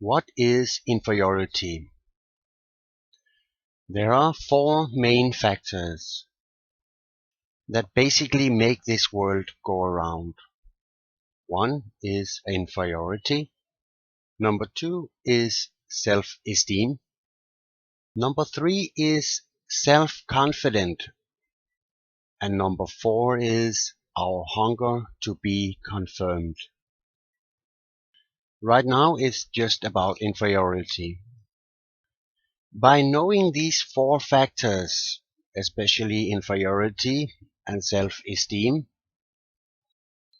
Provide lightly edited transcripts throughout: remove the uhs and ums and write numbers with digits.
What is inferiority? There are four main factors that basically make this world go around. One is inferiority. Number two is self-esteem. Number three is self-confident. And number four is our hunger to be confirmed. Right now it's just about inferiority. By knowing these four factors, especially inferiority and self-esteem,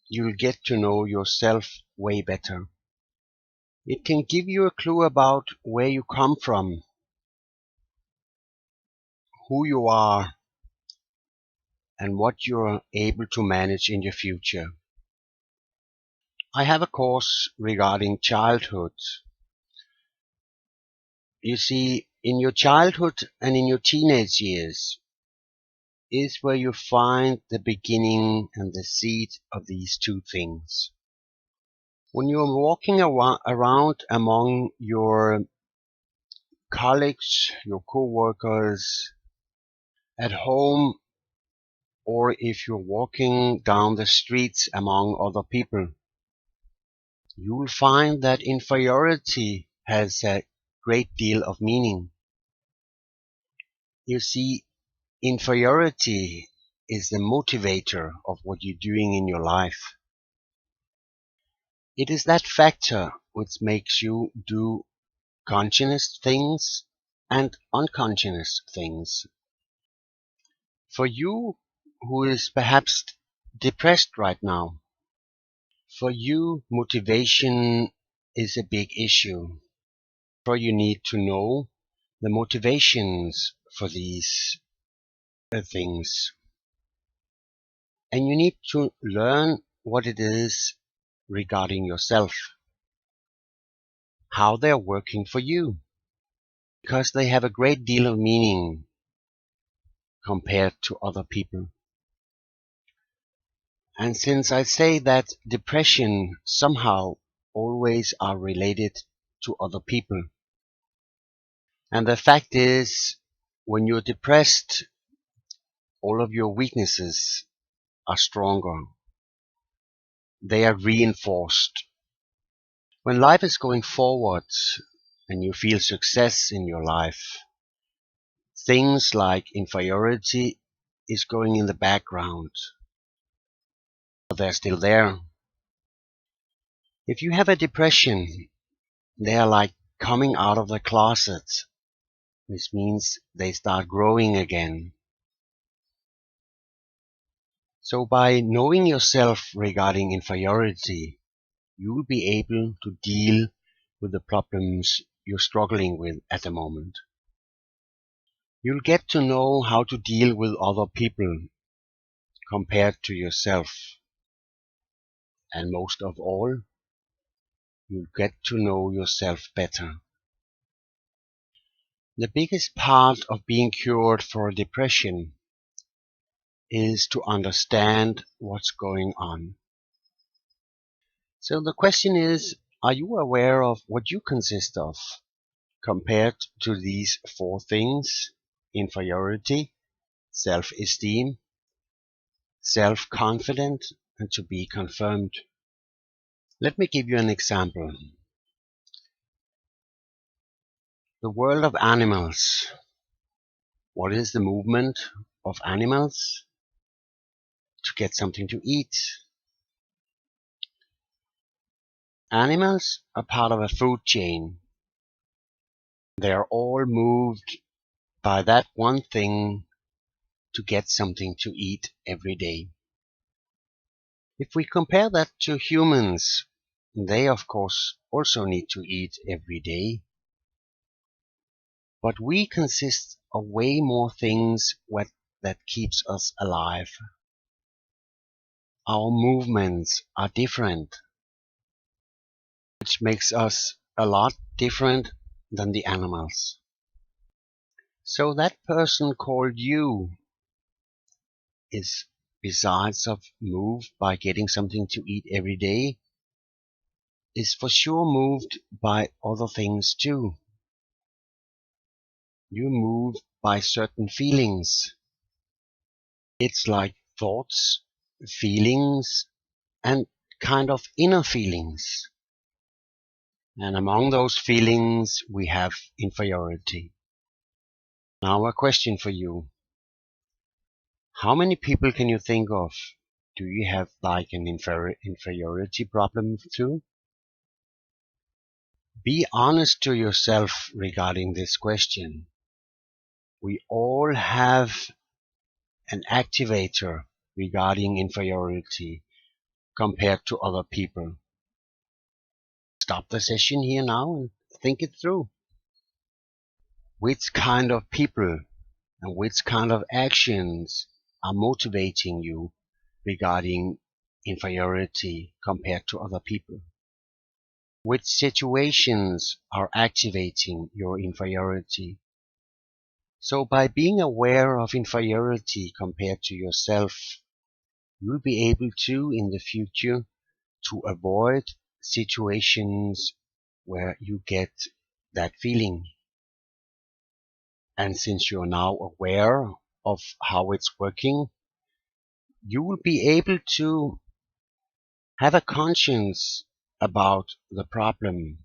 you'll get to know yourself way better. It can give you a clue about where you come from, who you are, and what you're able to manage in your future. I have a course regarding childhood. You see, in your childhood and in your teenage years is where you find the beginning and the seed of these two things. When you're walking around among your colleagues, your co-workers, at home, or if you're walking down the streets among other people, you'll find that inferiority has a great deal of meaning. You see, inferiority is the motivator of what you're doing in your life. It is that factor which makes you do conscious things and unconscious things. For you who is perhaps depressed right now, for you motivation is a big issue. For you need to know the motivations for these things. And you need to learn what it is regarding yourself, how they're working for you, because they have a great deal of meaning compared to other people. And since I say that depression somehow always are related to other people, and the fact is, when you're depressed, all of your weaknesses are stronger. They are reinforced. When life is going forward and you feel success in your life, things like inferiority is going in the background. But they're still there. If you have a depression, they are like coming out of the closet. This means they start growing again. So by knowing yourself regarding inferiority, you will be able to deal with the problems you're struggling with at the moment. You'll get to know how to deal with other people compared to yourself. And most of all, you'll get to know yourself better. The biggest part of being cured for depression is to understand what's going on. So the question is, are you aware of what you consist of compared to these four things? Inferiority, self-esteem, self-confident, and to be confirmed. Let me give you an example. The world of animals. What is the movement of animals? To get something to eat. Animals are part of a food chain. They are all moved by that one thing to get something to eat every day. If we compare that to humans, they of course also need to eat every day. But we consist of way more things that keeps us alive. Our movements are different, which makes us a lot different than the animals. So that person called you is, besides of moved by getting something to eat every day, is for sure moved by other things too. You're moved by certain feelings. It's like thoughts, feelings, and kind of inner feelings. And among those feelings, we have inferiority. Now a question for you. How many people can you think of? Do you have like an inferiority problem too? Be honest to yourself regarding this question. We all have an activator regarding inferiority compared to other people. Stop the session here now and think it through. Which kind of people and which kind of actions are motivating you regarding inferiority compared to other people? Which situations are activating your inferiority? So by being aware of inferiority compared to yourself, you'll be able to, in the future, to avoid situations where you get that feeling. And since you're now aware of how it's working, you will be able to have a conscience about the problem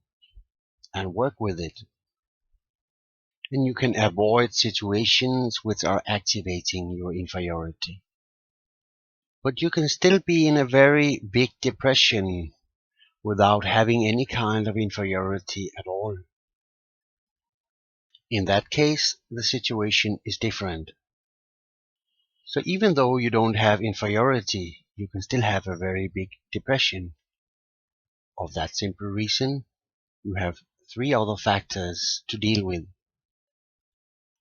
and work with it. And you can avoid situations which are activating your inferiority. But you can still be in a very big depression without having any kind of inferiority at all. In that case, the situation is different. So even though you don't have inferiority, you can still have a very big depression. Of that simple reason, you have 3 other factors to deal with.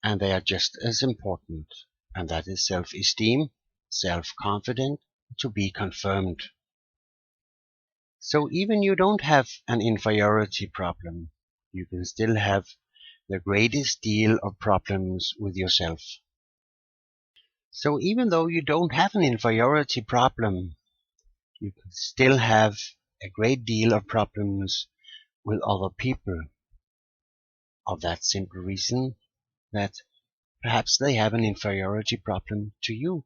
And they are just as important. And that is self-esteem, self-confidence, to be confirmed. So even you don't have an inferiority problem, you can still have the greatest deal of problems with yourself. So even though you don't have an inferiority problem, you can still have a great deal of problems with other people. Of that simple reason that perhaps they have an inferiority problem to you.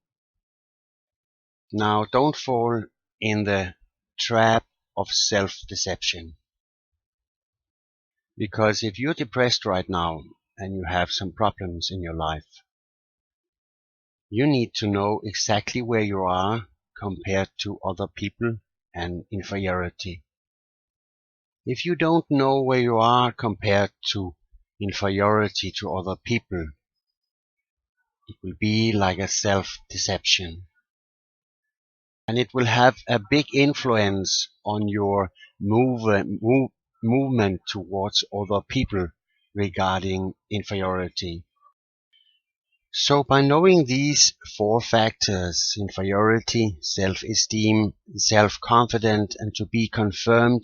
Now don't fall in the trap of self-deception. Because if you're depressed right now and you have some problems in your life, you need to know exactly where you are compared to other people and inferiority. If you don't know where you are compared to inferiority to other people, it will be like a self-deception. And it will have a big influence on your movement towards other people regarding inferiority. So by knowing these 4 factors, inferiority, self-esteem, self-confidence, and to be confirmed,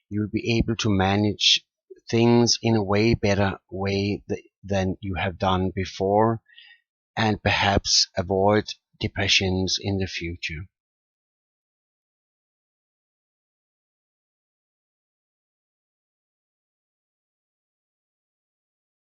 you'll be able to manage things in a way better way than you have done before, and perhaps avoid depressions in the future.